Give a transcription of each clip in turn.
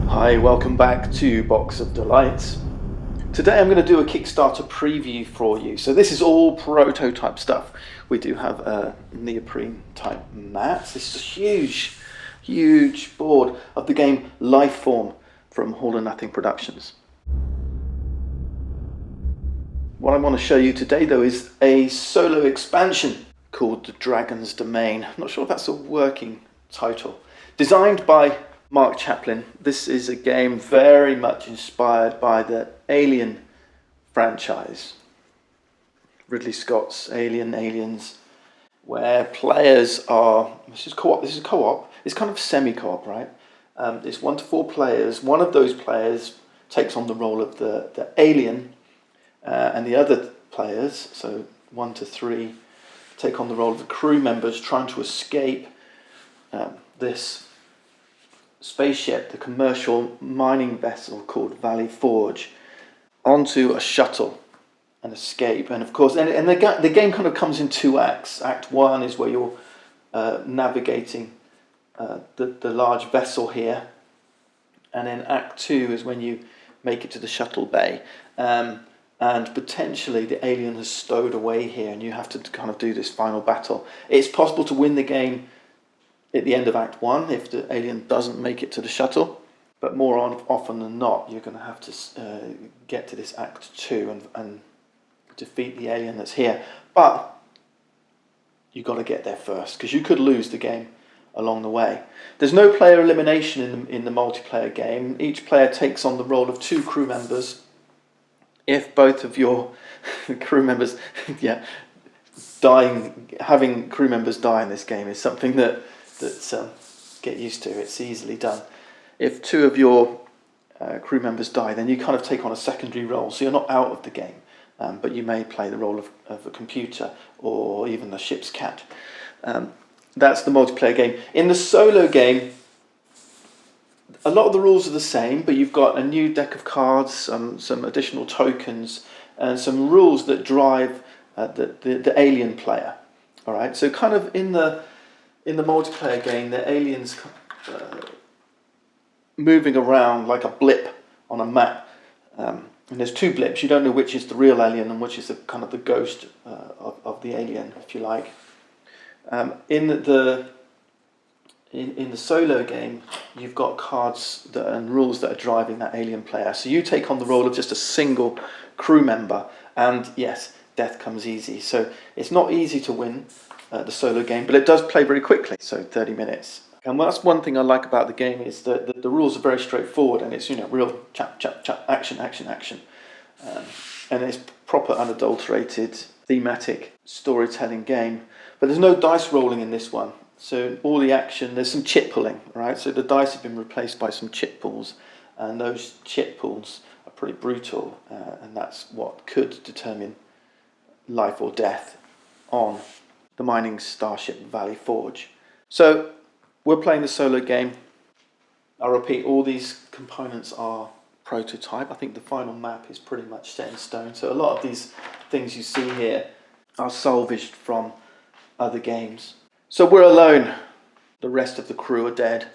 Hi, welcome back to Box of Delights. Today I'm going to do a Kickstarter preview for you. So this is all prototype stuff. We do have a neoprene type mat. This is a huge board of the game Lifeform from All or Nothing Productions. What I want to show you today though is a solo expansion called The Dragon's Domain. I'm not sure if that's a working title. Designed by Mark Chaplin. This is a game very much inspired by the Alien franchise. Ridley Scott's Aliens, where players are, this is co-op, it's kind of semi-co-op, right? It's 1 to 4 players. One of those players takes on the role of the alien, and the other players, so 1 to 3, take on the role of the crew members trying to escape this spaceship, the commercial mining vessel called Valley Forge, onto a shuttle and escape. And of course, and the game kind of comes in 2 acts. Act 1 is where you're navigating the large vessel here, and then Act 2 is when you make it to the shuttle bay, and potentially the alien has stowed away here and you have to kind of do this final battle. It's possible to win the game at the end of Act 1 if the alien doesn't make it to the shuttle, but more often than not you're going to have to get to this Act 2 and defeat the alien that's here. But you've got to get there first, because you could lose the game along the way. There's no player elimination in the multiplayer game. Each player takes on the role of 2 crew members. If both of your crew members, having crew members die in this game is something that get used to. It's easily done. If 2 of your crew members die, then you kind of take on a secondary role, so you're not out of the game, but you may play the role of a computer or even the ship's cat. That's the multiplayer game. In the solo game, a lot of the rules are the same, but you've got a new deck of cards, some additional tokens, and some rules that drive the alien player. All right, so kind of in the multiplayer game, the alien's moving around like a blip on a map, and there's 2 blips. You don't know which is the real alien and which is the kind of the ghost of the alien, if you like. In the solo game, you've got cards and rules that are driving that alien player. So you take on the role of just a single crew member, and yes, death comes easy. So it's not easy to win the solo game, but it does play very quickly, so 30 minutes. And that's one thing I like about the game, is that the rules are very straightforward, and it's real chap, action, and it's proper unadulterated thematic storytelling game. But there's no dice rolling in this one. So all the action, there's some chip pulling, right? So the dice have been replaced by some chip pulls, and those chip pulls are pretty brutal, and that's what could determine life or death on the mining starship Valley Forge. So we're playing the solo game. I repeat, all these components are prototype. I think the final map is pretty much set in stone. So a lot of these things you see here are salvaged from other games. So we're alone. The rest of the crew are dead.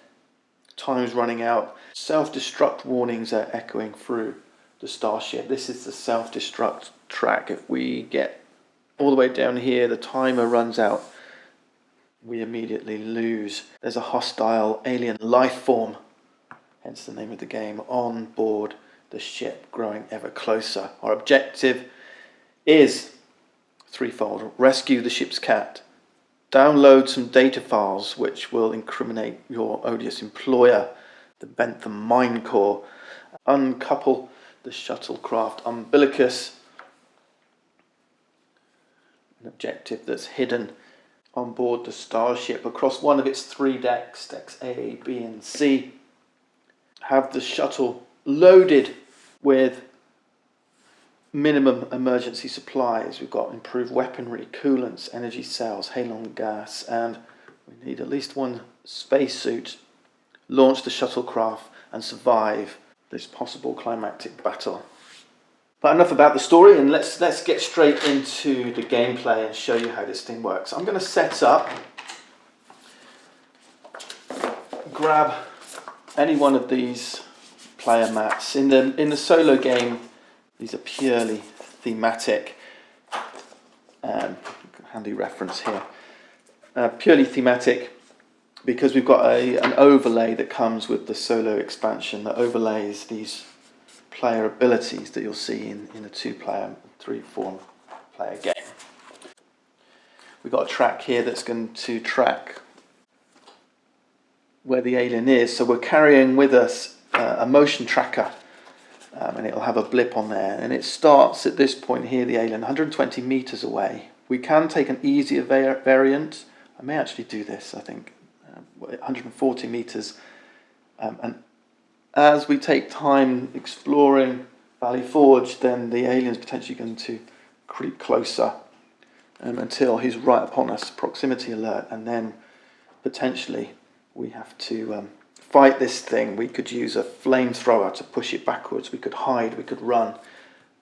Time's running out. Self-destruct warnings are echoing through the starship. This is the self-destruct track. If we get all the way down here, the timer runs out. We immediately lose. There's a hostile alien life form, hence the name of the game, on board the ship, growing ever closer. Our objective is threefold. Rescue the ship's cat. Download some data files which will incriminate your odious employer, the Bentham Mine Core. Uncouple the shuttlecraft umbilicus, an objective that's hidden on board the starship across one of its 3 decks, decks A, B and C. Have the shuttle loaded with minimum emergency supplies. We've got improved weaponry, coolants, energy cells, halon gas, and we need at least 1 spacesuit. Launch the shuttlecraft and survive this possible climactic battle. But enough about the story, and let's get straight into the gameplay and show you how this thing works. I'm going to set up, grab any one of these player mats. In the solo game, these are purely thematic. Handy reference here. Purely thematic, because we've got an overlay that comes with the solo expansion that overlays these player abilities that you'll see in a 2-player, 3-4 player game. We've got a track here that's going to track where the alien is. So we're carrying with us a motion tracker, and it'll have a blip on there. And it starts at this point here, the alien, 120 meters away. We can take an easier variant. I may actually do this, I think, 140 meters. And as we take time exploring Valley Forge, then the alien's potentially going to creep closer until he's right upon us, proximity alert, and then potentially we have to fight this thing. We could use a flamethrower to push it backwards. We could hide, we could run.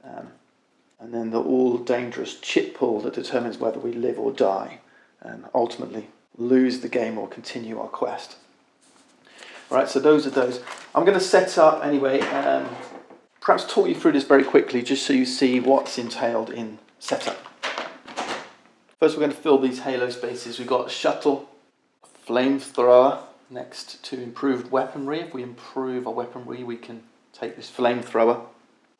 And then the all-dangerous chip pull that determines whether we live or die, and ultimately lose the game or continue our quest. Right, so those are those. I'm going to set up anyway, perhaps talk you through this very quickly just so you see what's entailed in setup. First, we're going to fill these halo spaces. We've got a shuttle, a flamethrower next to improved weaponry. If we improve our weaponry, we can take this flamethrower.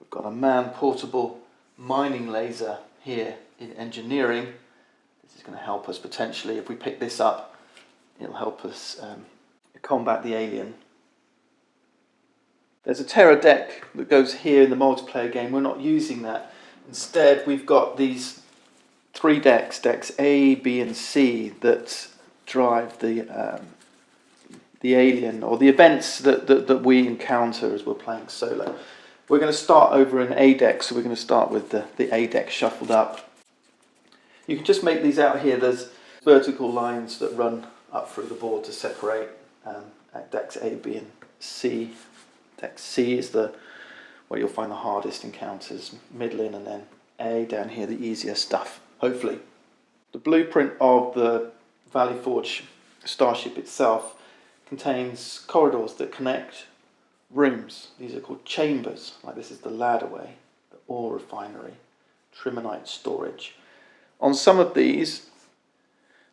We've got a man-portable mining laser here in engineering. This is going to help us potentially. If we pick this up, it'll help us combat the alien. There's a Terra deck that goes here in the multiplayer game. We're not using that. Instead, we've got these 3 decks, decks A, B, and C, that drive the alien, or the events that we encounter as we're playing solo. We're going to start over in A deck, so we're going to start with the A deck shuffled up. You can just make these out here. There's vertical lines that run up through the board to separate decks A, B, and C. Deck C is where you'll find the hardest encounters, middling, and then A down here, the easier stuff, hopefully. The blueprint of the Valley Forge starship itself contains corridors that connect rooms. These are called chambers, like this is the ladderway, the ore refinery, trimonite storage. On some of these,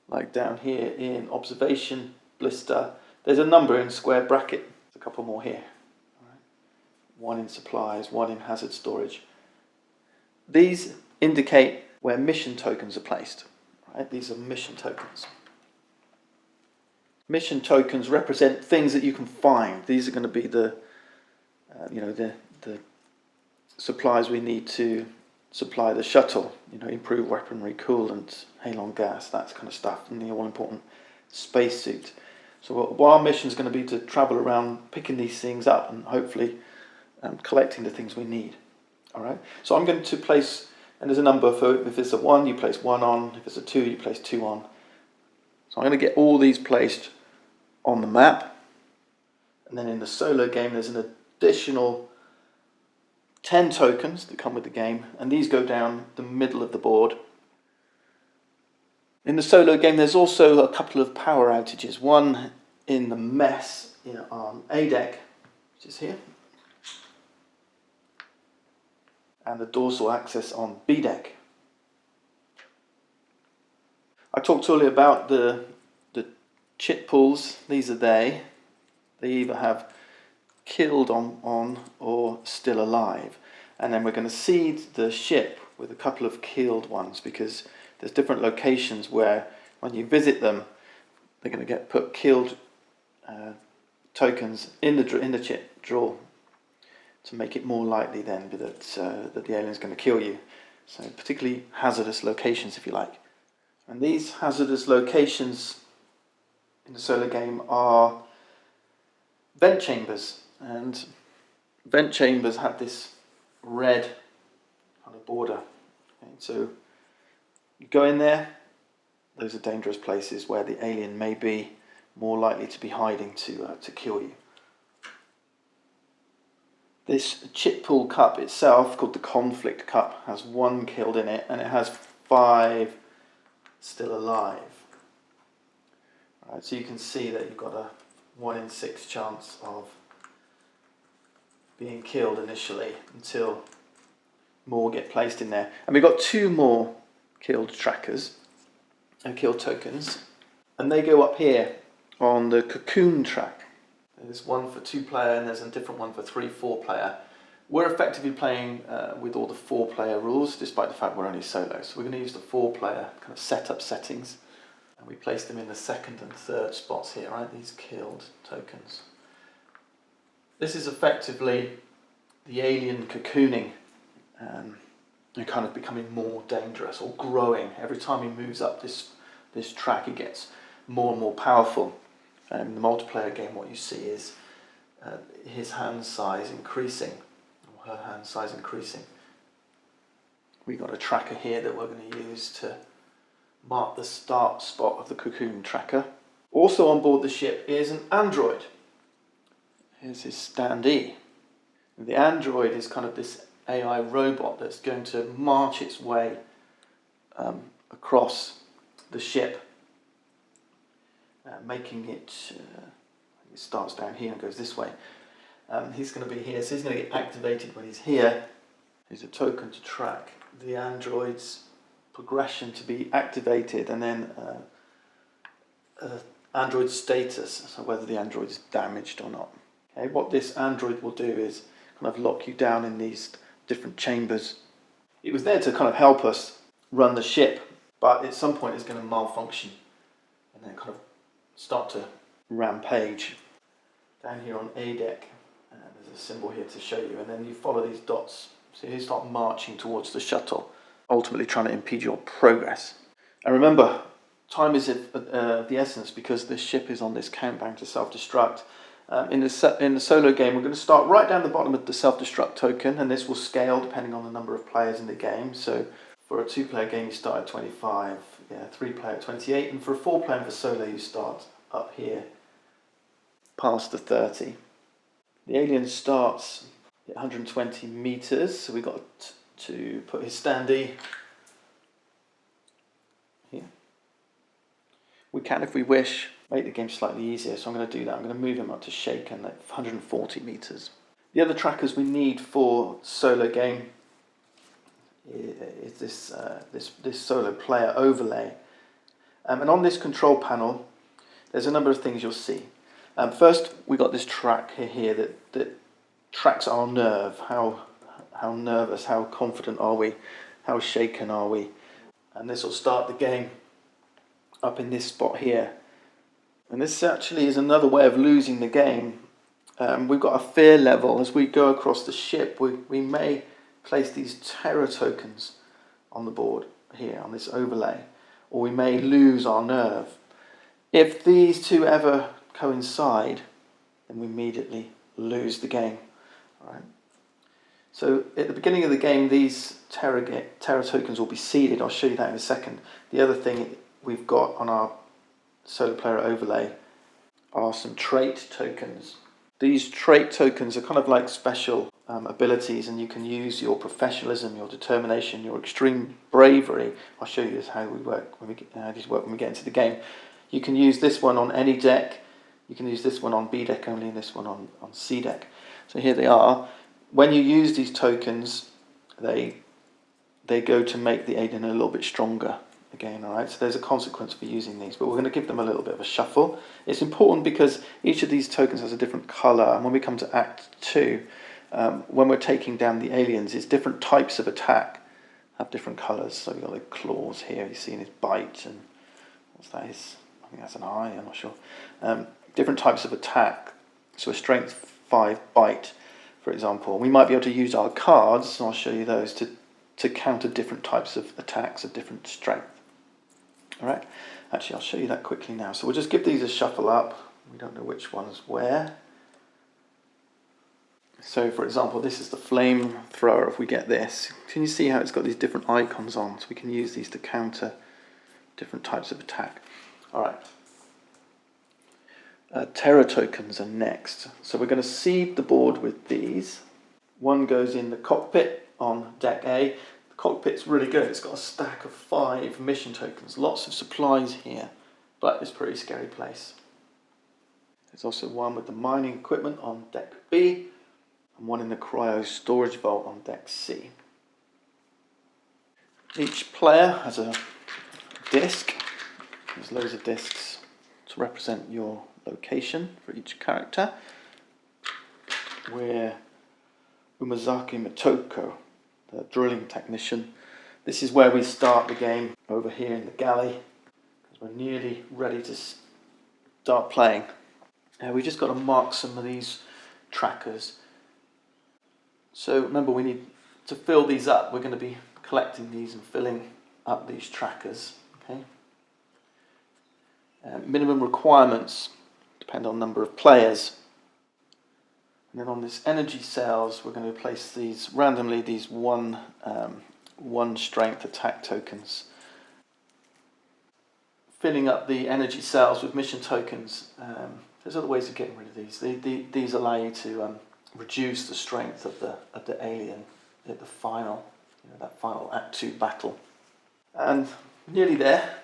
like down here in observation blister, there's a number in square bracket. There's a couple more here. One in supplies, one in hazard storage. These indicate where mission tokens are placed. Right? These are mission tokens. Mission tokens represent things that you can find. These are going to be the supplies we need to supply the shuttle. Improve weaponry, coolant, halon gas, that kind of stuff, and the all-important spacesuit. So what our mission is going to be to travel around, picking these things up, and hopefully collecting the things we need. All right. So I'm going to place, and there's a number for, if it's a 1, you place 1 on. If it's a 2, you place 2 on. So I'm going to get all these placed on the map, and then in the solo game there's an additional 10 tokens that come with the game, and these go down the middle of the board. In the solo game there's also a couple of power outages, one in the mess on A deck, which is here, and the dorsal access on B deck. I talked earlier about the chip pulls. These are they either have killed on or still alive, and then we're going to seed the ship with a couple of killed ones, because there's different locations where when you visit them they're going to get put killed tokens in the chip drawer to make it more likely then that the alien's going to kill you. So particularly hazardous locations, if you like. And these hazardous locations in the solo game are vent chambers, and vent chambers have this red kind of border. Okay, so you go in there, those are dangerous places where the alien may be more likely to be hiding to kill you. This chip pool cup itself, called the conflict cup, has 1 killed in it, and it has 5 still alive. Right, so you can see that you've got a 1 in 6 chance of being killed initially until more get placed in there. And we've got 2 more killed trackers and killed tokens, and they go up here on the cocoon track. There's one for 2-player and there's a different one for 3-4 player. We're effectively playing with all the 4-player rules, despite the fact we're only solo. So we're going to use the 4-player kind of setup settings, and we place them in the 2nd and 3rd spots here, right? These killed tokens. This is effectively the alien cocooning and kind of becoming more dangerous or growing. Every time he moves up this track, he gets more and more powerful. In the multiplayer game, what you see is his hand size increasing, or her hand size increasing. We've got a tracker here that we're going to use to mark the start spot of the cocoon tracker. Also on board the ship is an android. Here's his standee. The android is kind of this AI robot that's going to march its way across the ship, making it, it starts down here and goes this way. He's going to be here, so he's going to get activated when he's here. Here's a token to track the android's progression to be activated, and then android status, so whether the android is damaged or not. Okay, what this android will do is kind of lock you down in these different chambers. It was there to kind of help us run the ship, but at some point it's going to malfunction and then kind of start to rampage. Down here on A deck, there's a symbol here to show you, and then you follow these dots. So you start marching towards the shuttle, ultimately trying to impede your progress. And remember, time is of the essence, because this ship is on this countdown to self-destruct. In the solo game, we're going to start right down the bottom of the self-destruct token, and this will scale depending on the number of players in the game. So for a 2-player game, you start at 25, 3-player at 28, and for a 4-player and for solo, you start up here, past the 30. The alien starts at 120 meters, so we've got to put his standee here. We can, if we wish, make the game slightly easier, so I'm going to do that. I'm going to move him up to shaken at 140 meters. The other trackers we need for solo game is this solo player overlay. And on this control panel, there's a number of things you'll see. First, we got this track here that tracks our nerve. How nervous, how confident are we, how shaken are we? And this will start the game up in this spot here. And this actually is another way of losing the game. We've got a fear level. As we go across the ship, we may place these terror tokens on the board here on this overlay, or we may lose our nerve. If these two ever coincide, then we immediately lose the game. All right. So at the beginning of the game, these terror tokens will be seeded. I'll show you that in a second. The other thing we've got on our solo player overlay are some trait tokens. These trait tokens are kind of like special abilities, and you can use your professionalism, your determination, your extreme bravery. I'll show you how these work when we get into the game. You can use this one on any deck. You can use this one on B deck only, and this one on C deck. So here they are. When you use these tokens, they go to make the alien a little bit stronger again, all right? So there's a consequence for using these, but we're going to give them a little bit of a shuffle. It's important because each of these tokens has a different colour, and when we come to Act 2, when we're taking down the aliens, it's different types of attack have different colours. So we've got the claws here, you see in his bite, and what's that? I think that's an eye, I'm not sure. Different types of attack. So a strength 5 bite, for example. We might be able to use our cards, and I'll show you those, to counter different types of attacks of different strength. All right. Actually, I'll show you that quickly now. So we'll just give these a shuffle up. We don't know which one's where. So, for example, this is the flamethrower. If we get this, can you see how it's got these different icons on? So we can use these to counter different types of attack. All right. Terror tokens are next. So we're going to seed the board with these. One goes in the cockpit on deck A. The cockpit's really good. It's got a stack of 5 mission tokens. Lots of supplies here, but it's a pretty scary place. There's also one with the mining equipment on deck B. and one in the cryo storage vault on deck C. Each player has a disc. There's loads of discs to represent your location for each character. We're Umazaki Motoko, the drilling technician. This is where we start the game, over here in the galley, because we're nearly ready to start playing. We just got to mark some of these trackers. So remember, we need to fill these up. We're going to be collecting these and filling up these trackers. Okay. Minimum requirements depend on number of players. And then on this energy cells, we're going to place these randomly, these one strength attack tokens. Filling up the energy cells with mission tokens. There's other ways of getting rid of these. These allow you to reduce the strength of the alien at the final, that final Act 2 battle. And nearly there.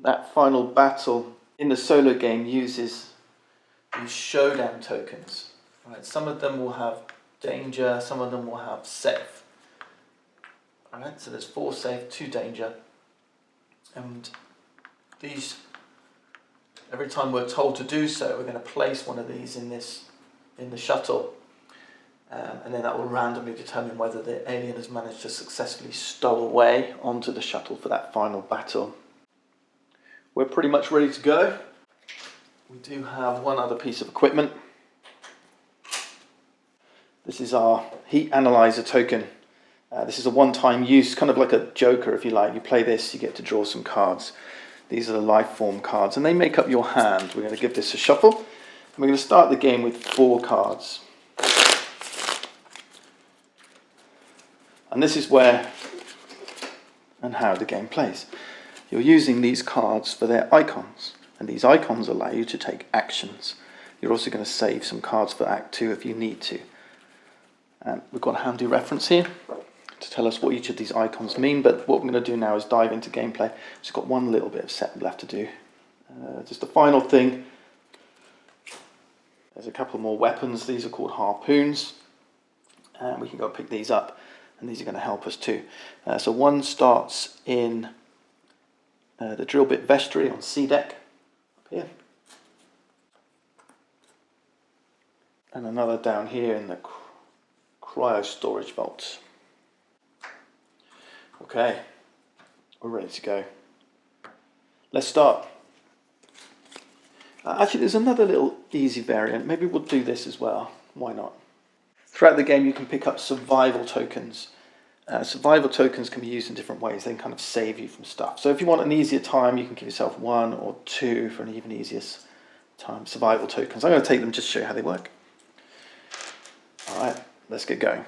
That final battle in the solo game uses these Showdown Tokens. Right, some of them will have danger, some of them will have safe. Alright, so there's 4 safe, 2 danger. And these, every time we're told to do so, we're going to place one of these in the shuttle. And then that will randomly determine whether the alien has managed to successfully stow away onto the shuttle for that final battle. We're pretty much ready to go. We do have one other piece of equipment. This is our heat analyzer token. This is a one-time use, kind of like a joker if you like. You play this, you get to draw some cards. These are the Lifeform cards and they make up your hand. We're going to give this a shuffle. And we're going to start the game with 4 cards. And this is where and how the game plays. You're using these cards for their icons, and these icons allow you to take actions. You're also going to save some cards for Act 2 if you need to. We've got a handy reference here to tell us what each of these icons mean, but what we're going to do now is dive into gameplay. Just got one little bit of set left to do. Just the final thing. There's a couple more weapons. These are called harpoons, and we can go pick these up, and these are going to help us too. So one starts in the drill bit vestry on C deck, up here. And another down here in the cryo storage vault. Okay, we're ready to go. Let's start. Actually, there's another little easy variant. Maybe we'll do this as well. Why not? Throughout the game, you can pick up survival tokens. Survival tokens can be used in different ways. They can kind of save you from stuff. So if you want an easier time, you can give yourself 1 or 2 for an even easier time. Survival tokens. I'm going to take them just to show you how they work. All right, let's get going.